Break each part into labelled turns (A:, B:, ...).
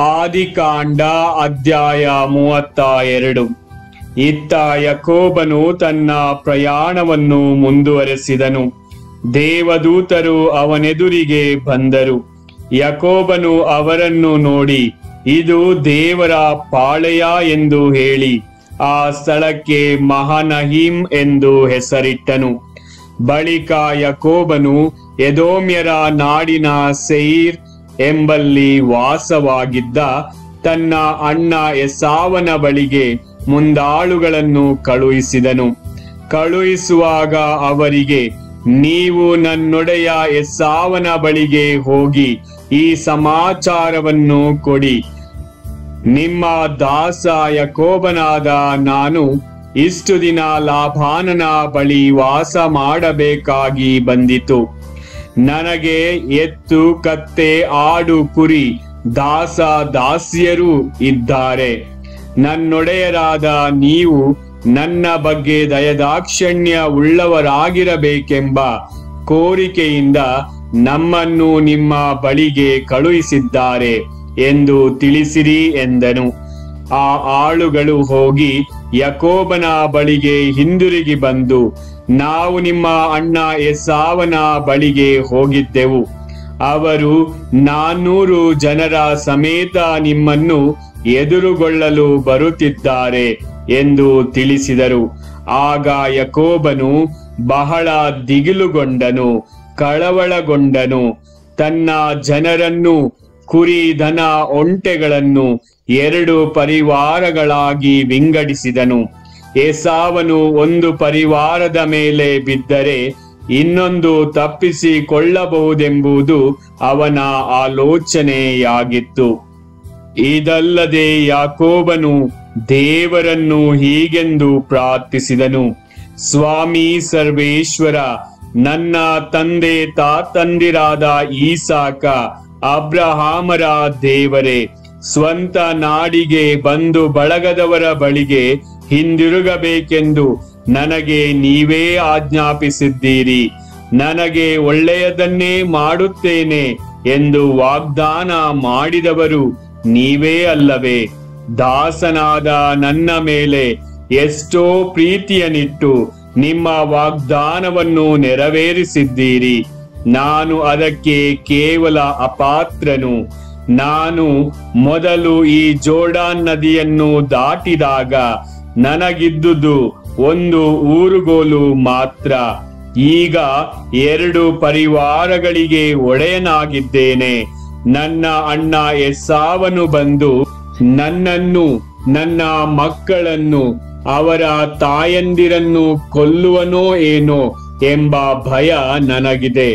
A: ಆದಿಕಾಂಡ ಅಧ್ಯಾಯ 32. ಇತ್ತ ಯಾಕೋಬನು ತನ್ನ ಪ್ರಯಾಣವನ್ನು ಮುಂದುವರೆಸಿದನು. ದೇವದೂತರು ಅವನೆದುರಿಗೆ ಬಂದರು. ಯಾಕೋಬನು ಅವರನ್ನು ನೋಡಿ, ಇದು ದೇವರ ಪಾಳೆಯ ಎಂದು ಹೇಳಿ ಆ ಸ್ಥಳಕ್ಕೆ ಮಹನಯಿಮ್ ಎಂದು ಹೆಸರಿಟ್ಟನು. ಬಳಿಕ ಯಾಕೋಬನು ಎದೋಮ್ಯರ ನಾಡಿನ ಸೇಯಿರ್ ಎಂಬಲ್ಲಿ ವಾಸವಾಗಿದ್ದ ತನ್ನ ಅಣ್ಣ ಏಸಾವನ ಬಳಿಗೆ ಮುಂದಾಳುಗಳನ್ನು ಕಳುಹಿಸಿದನು. ಕಳುಹಿಸುವಾಗ ಅವರಿಗೆ, ನೀವು ನನ್ನೊಡೆಯ ಏಸಾವನ ಬಳಿಗೆ ಹೋಗಿ ಈ ಸಮಾಚಾರವನ್ನು ಕೊಡಿ. ನಿಮ್ಮ ದಾಸ ಯಾಕೋಬನಾದ ನಾನು ಇಷ್ಟು ದಿನ ಲಾಬಾನನ ಬಳಿ ವಾಸ ಮಾಡಬೇಕಾಗಿ ಬಂದಿತು. ನನಗೆ ಎತ್ತು, ಕತ್ತೆ, ಆಡು, ಕುರಿ, ದಾಸ ದಾಸಿಯರು ಇದ್ದಾರೆ. ನನ್ನೊಡೆಯರಾದ ನೀವು ನನ್ನ ಬಗ್ಗೆ ದಯದಾಕ್ಷಿಣ್ಯ ಉಳ್ಳವರಾಗಿರಬೇಕೆಂಬ ಕೋರಿಕೆಯಿಂದ ನಮ್ಮನ್ನು ನಿಮ್ಮ ಬಳಿಗೆ ಕಳುಹಿಸಿದ್ದಾರೆ ಎಂದು ತಿಳಿಸಿರಿ ಎಂದನು. ಆ ಆಳುಗಳು ಹೋಗಿ ಯಾಕೋಬನ ಬಳಿಗೆ ಹಿಂದಿರುಗಿ ಬಂದು, ನಾವು ನಿಮ್ಮ ಅಣ್ಣ ಏಸಾವನ ಬಳಿಗೆ ಹೋಗಿದ್ದೆವು. ಅವರು 400 ಜನರ ಸಮೇತ ನಿಮ್ಮನ್ನು ಎದುರುಗೊಳ್ಳಲು ಬರುತ್ತಿದ್ದಾರೆ ಎಂದು ತಿಳಿಸಿದರು. ಆಗ ಯಾಕೋಬನು ಬಹಳ ದಿಗಿಲುಗೊಂಡನು, ಕಳವಳಗೊಂಡನು. ತನ್ನ ಜನರನ್ನು, ಕುರಿ, ದನ, ಒಂಟೆಗಳನ್ನು 2 ಪರಿವಾರಗಳಾಗಿ ವಿಂಗಡಿಸಿದನು. ಏಸಾವನು ಒಂದು ಪರಿವಾರದ ಮೇಲೆ ಬಿದ್ದರೆ ಇನ್ನೊಂದು ತಪ್ಪಿಸಿಕೊಳ್ಳಬಹುದೆಂಬುದು ಅವನ ಆಲೋಚನೆಯಾಗಿತ್ತು. ಇದಲ್ಲದೆ ಯಾಕೋಬನು ದೇವರನ್ನು ಹೀಗೆಂದು ಪ್ರಾರ್ಥಿಸಿದನು, ಸ್ವಾಮಿ ಸರ್ವೇಶ್ವರ, ನನ್ನ ತಂದೆ ತಾತಂದಿರಾದ ಈಸಾಕ, ಅಬ್ರಹಾಮರ ದೇವರೇ, ಸ್ವಂತ ನಾಡಿಗೆ ಬಂದು ಬಳಗದವರ ಬಳಿಗೆ ಹಿಂದಿರುಗಬೇಕೆಂದು ನನಗೆ ನೀವೇ ಆಜ್ಞಾಪಿಸಿದ್ದೀರಿ. ನನಗೆ ಒಳ್ಳೆಯದನ್ನೇ ಮಾಡುತ್ತೇನೆ ಎಂದು ವಾಗ್ದಾನ ಮಾಡಿದವರು ನೀವೇ ಅಲ್ಲವೇ? ದಾಸನಾದ ನನ್ನ ಮೇಲೆ ಎಷ್ಟೋ ಪ್ರೀತಿಯನ್ನಿಟ್ಟು ನಿಮ್ಮ ವಾಗ್ದಾನವನ್ನು ನೆರವೇರಿಸಿದ್ದೀರಿ. ನಾನು ಅದಕ್ಕೆ ಕೇವಲ ಅಪಾತ್ರನು. ನಾನು ಮೊದಲು ಈ ಜೋರ್ಡಾನ್ ನದಿಯನ್ನು ದಾಟಿದಾಗ ನನಗಿದ್ದುದು ಒಂದು ಊರುಗೋಲು ಮಾತ್ರ. ಈಗ 2 ಪರಿವಾರಗಳಿಗೆ ಒಡೆಯನಾಗಿದ್ದೇನೆ. ನನ್ನ ಅಣ್ಣ ಏಸಾವನು ಬಂದು ನನ್ನನ್ನು, ನನ್ನ ಮಕ್ಕಳನ್ನು, ಅವರ ತಾಯಂದಿರನ್ನು ಕೊಲ್ಲುವನೋ ಏನೋ ಎಂಬ ಭಯ ನನಗಿದೆ.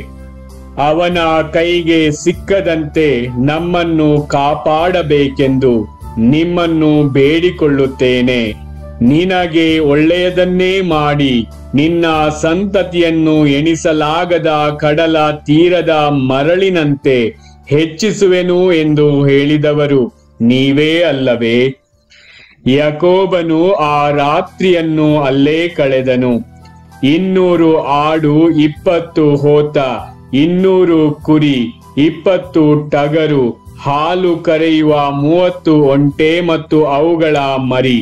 A: ಅವನ ಕೈಗೆ ಸಿಕ್ಕದಂತೆ ನಮ್ಮನ್ನು ಕಾಪಾಡಬೇಕೆಂದು ನಿಮ್ಮನ್ನು ಬೇಡಿಕೊಳ್ಳುತ್ತೇನೆ. ನಿನಗೆ ಒಳ್ಳೆಯದನ್ನೇ ಮಾಡಿ ನಿನ್ನ ಸಂತತಿಯನ್ನು ಎಣಿಸಲಾಗದ ಕಡಲ ತೀರದ ಮರಳಿನಂತೆ ಹೆಚ್ಚಿಸುವೆನು ಎಂದು ಹೇಳಿದವರು ನೀವೇ ಅಲ್ಲವೇ? ಯಾಕೋಬನು ಆ ರಾತ್ರಿಯನ್ನು ಅಲ್ಲೇ ಕಳೆದನು. 200 ಆಡು, 20 ಹೋತ, 200 ಕುರಿ, 20 ಟಗರು, ಹಾಲು ಕರೆಯುವ 30 ಒಂಟೆ ಮತ್ತು ಅವುಗಳ ಮರಿ,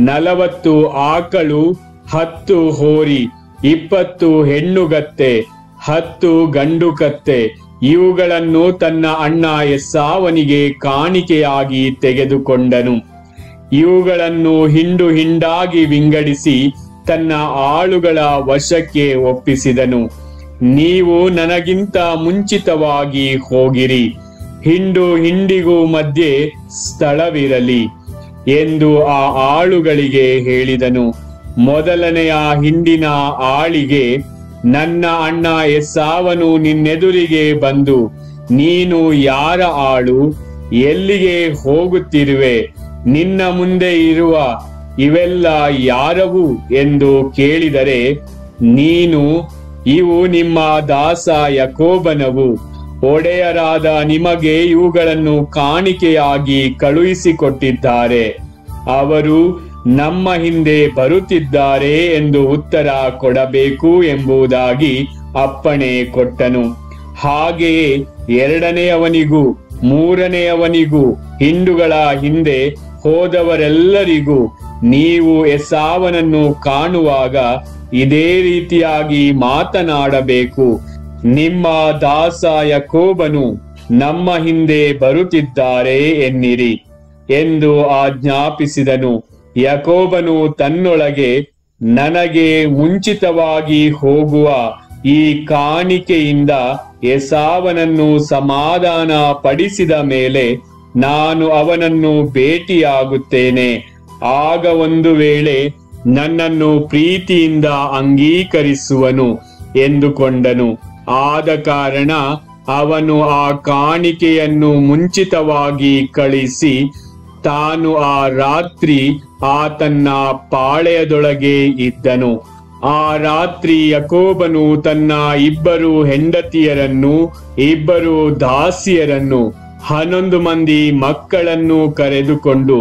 A: 40 ಆಕಳು, 10 ಹೋರಿ, 20 ಹೆಣ್ಣುಗತ್ತೆ, 10 ಗಂಡು ಕತ್ತೆ, ಇವುಗಳನ್ನು ತನ್ನ ಅಣ್ಣ ಏಸಾವನಿಗೆ ಕಾಣಿಕೆಯಾಗಿ ತೆಗೆದುಕೊಂಡನು. ಇವುಗಳನ್ನು ಹಿಂಡು ಹಿಂಡಾಗಿ ವಿಂಗಡಿಸಿ ತನ್ನ ಆಳುಗಳ ವಶಕ್ಕೆ ಒಪ್ಪಿಸಿದನು. ನೀವು ನನಗಿಂತ ಮುಂಚಿತವಾಗಿ ಹೋಗಿರಿ, ಹಿಂಡು ಹಿಂಡಿಗೂ ಮಧ್ಯೆ ಸ್ಥಳವಿರಲಿ ಎಂದು ಆ ಆಳುಗಳಿಗೆ ಹೇಳಿದನು. ಮೊದಲನೆಯ ಹಿಂಡಿನ ಆಳಿಗೆ, ನನ್ನ ಅಣ್ಣ ಏಸಾವನು ನಿನ್ನೆದುರಿಗೆ ಬಂದು, ನೀನು ಯಾರ ಆಳು? ಎಲ್ಲಿಗೆ ಹೋಗುತ್ತಿರುವೆ? ನಿನ್ನ ಮುಂದೆ ಇರುವ ಇವೆಲ್ಲ ಯಾರವು ಎಂದು ಕೇಳಿದರೆ, ನೀನು, ಇವು ನಿಮ್ಮ ದಾಸ ಯಾಕೋಬನವು. ಒಡೆಯರಾದ ನಿಮಗೆ ಇವುಗಳನ್ನು ಕಾಣಿಕೆಯಾಗಿ ಕಳುಹಿಸಿಕೊಟ್ಟಿದ್ದಾರೆ. ಅವರು ನಮ್ಮ ಹಿಂದೆ ಬರುತ್ತಿದ್ದಾರೆ ಎಂದು ಉತ್ತರ ಕೊಡಬೇಕು ಎಂಬುದಾಗಿ ಅಪ್ಪಣೆ ಕೊಟ್ಟನು. ಹಾಗೆಯೇ ಎರಡನೆಯವನಿಗೂ ಮೂರನೆಯವನಿಗೂ ಹಿಂಡುಗಳ ಹಿಂದೆ ಹೋದವರೆಲ್ಲರಿಗೂ ನೀವು ಏಸಾವನನ್ನು ಕಾಣುವಾಗ ಇದೇ ರೀತಿಯಾಗಿ ಮಾತನಾಡಬೇಕು. ನಿಮ್ಮ ದಾಸ ಯಾಕೋಬನು ನಮ್ಮ ಹಿಂದೆ ಬರುತ್ತಿದ್ದಾರೆ ಎನ್ನಿರಿ ಎಂದು ಆಜ್ಞಾಪಿಸಿದನು. ಯಾಕೋಬನು ತನ್ನೊಳಗೆ, ನನಗೆ ಮುಂಚಿತವಾಗಿ ಹೋಗುವ ಈ ಕಾಣಿಕೆಯಿಂದ ಏಸಾವನನ್ನು ಸಮಾಧಾನ ಪಡಿಸಿದ ಮೇಲೆ ನಾನು ಅವನನ್ನು ಭೇಟಿಯಾಗುತ್ತೇನೆ. ಆಗ ಒಂದು ವೇಳೆ ನನ್ನನ್ನು ಪ್ರೀತಿಯಿಂದ ಅಂಗೀಕರಿಸುವನು ಎಂದುಕೊಂಡನು. ಆದ ಕಾರಣ ಅವನು ಆ ಕಾಣಿಕೆಯನ್ನು ಮುಂಚಿತವಾಗಿ ಕಳಿಸಿ ತಾನು ಆ ರಾತ್ರಿ ಆತನ ಪಾಳೆಯದೊಳಗೆ ಇದ್ದನು. ಆ ರಾತ್ರಿ ಯಾಕೋಬನು ತನ್ನ 2 ಹೆಂಡತಿಯರನ್ನು, 2 ದಾಸಿಯರನ್ನು, 11 ಮಂದಿ ಮಕ್ಕಳನ್ನು ಕರೆದುಕೊಂಡು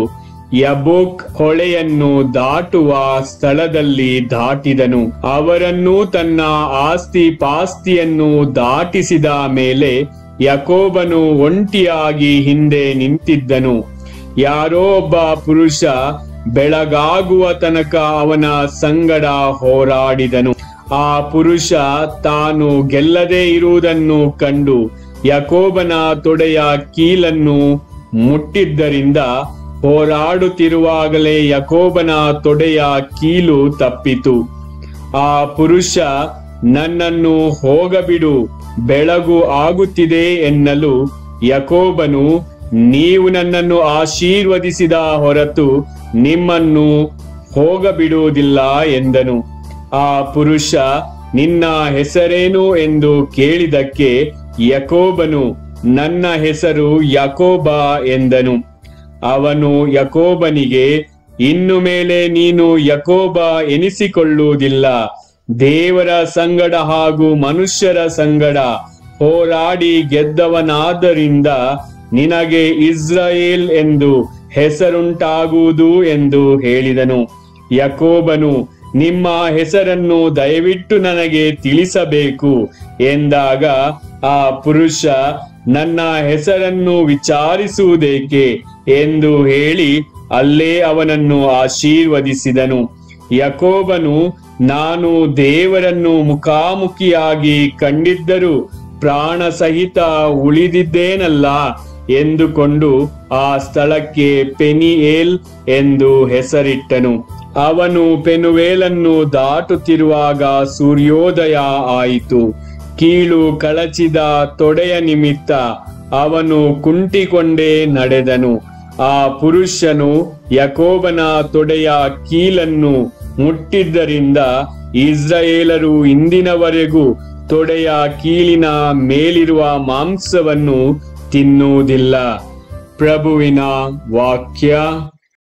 A: ಯಬೋಕ್ ಹೊಳೆಯನ್ನು ದಾಟುವ ಸ್ಥಳದಲ್ಲಿ ದಾಟಿದನು. ಅವರನ್ನು ತನ್ನ ಆಸ್ತಿ ಪಾಸ್ತಿಯನ್ನು ದಾಟಿಸಿದ ಮೇಲೆ ಯಾಕೋಬನು ಒಂಟಿಯಾಗಿ ಹಿಂದೆ ನಿಂತಿದ್ದನು. ಯಾರೋ ಒಬ್ಬ ಪುರುಷ ಬೆಳಗಾಗುವ ತನಕ ಅವನ ಸಂಗಡ ಹೋರಾಡಿದನು. ಆ ಪುರುಷ ತಾನು ಗೆಲ್ಲದೆ ಇರುವುದನ್ನು ಕಂಡು ಯಾಕೋಬನ ತೊಡೆಯ ಕೀಲನ್ನು ಮುಟ್ಟಿದ್ದರಿಂದ ಹೋರಾಡುತ್ತಿರುವಾಗಲೇ ಯಾಕೋಬನ ತೊಡೆಯ ಕೀಲು ತಪ್ಪಿತು. ಆ ಪುರುಷ, ನನ್ನನ್ನು ಹೋಗಬಿಡು, ಬೆಳಗು ಆಗುತ್ತಿದೆ ಎನ್ನಲು ಯಾಕೋಬನು, ನೀವು ನನ್ನನ್ನು ಆಶೀರ್ವದಿಸಿದ ಹೊರತು ನಿಮ್ಮನ್ನು ಹೋಗಬಿಡುವುದಿಲ್ಲ ಎಂದನು. ಆ ಪುರುಷ, ನಿನ್ನ ಹೆಸರೇನು ಎಂದು ಕೇಳಿದಕ್ಕೆ ಯಾಕೋಬನು, ನನ್ನ ಹೆಸರು ಯಾಕೋಬ ಎಂದನು. ಅವನು ಯಾಕೋಬನಿಗೆ, ಇನ್ನು ಮೇಲೆ ನೀನು ಯಾಕೋಬ ಎನಿಸಿಕೊಳ್ಳುವುದಿಲ್ಲ, ದೇವರ ಸಂಗಡ ಹಾಗೂ ಮನುಷ್ಯರ ಸಂಗಡ ಹೋರಾಡಿ ಗೆದ್ದವನಾದ್ದರಿಂದ ನಿನಗೆ ಇಸ್ರಾಯೇಲ್ ಎಂದು ಹೆಸರುಂಟಾಗುವುದು ಎಂದು ಹೇಳಿದನು. ಯಾಕೋಬನು, ನಿಮ್ಮ ಹೆಸರನ್ನು ದಯವಿಟ್ಟು ನನಗೆ ತಿಳಿಸಬೇಕು ಎಂದಾಗ ಆ ಪುರುಷ, ನನ್ನ ಹೆಸರನ್ನು ವಿಚಾರಿಸುವುದೇಕೆ ಎಂದು ಹೇಳಿ ಅಲ್ಲೇ ಅವನನ್ನು ಆಶೀರ್ವದಿಸಿದನು. ಯಾಕೋಬನು, ನಾನು ದೇವರನ್ನು ಮುಖಾಮುಖಿಯಾಗಿ ಕಂಡಿದ್ದರೂ ಪ್ರಾಣ ಸಹಿತ ಉಳಿದಿದ್ದೇನಲ್ಲ ಎಂದುಕೊಂಡು ಆ ಸ್ಥಳಕ್ಕೆ ಪೆನಿಯೇಲ್ ಎಂದು ಹೆಸರಿಟ್ಟನು. ಅವನು ಪೆನುವೇಲನ್ನು ದಾಟುತ್ತಿರುವಾಗ ಸೂರ್ಯೋದಯ ಆಯಿತು. ಕೀಳು ಕಳಚಿದ ತೊಡೆಯ ನಿಮಿತ್ತ ಅವನು ಕುಂಟಿಕೊಂಡೇ ನಡೆದನು. ಆ ಪುರುಷನು ಯಾಕೋಬನ ತೊಡೆಯ ಕೀಲನ್ನು ಮುಟ್ಟಿದ್ದರಿಂದ ಇಸ್ರಾಯೇಲರು ಇಂದಿನವರೆಗೂ ತೊಡೆಯ ಕೀಲಿನ ಮೇಲಿರುವ ಮಾಂಸವನ್ನು ತಿನ್ನುವುದಿಲ್ಲ. ಪ್ರಭುವಿನ ವಾಕ್ಯ.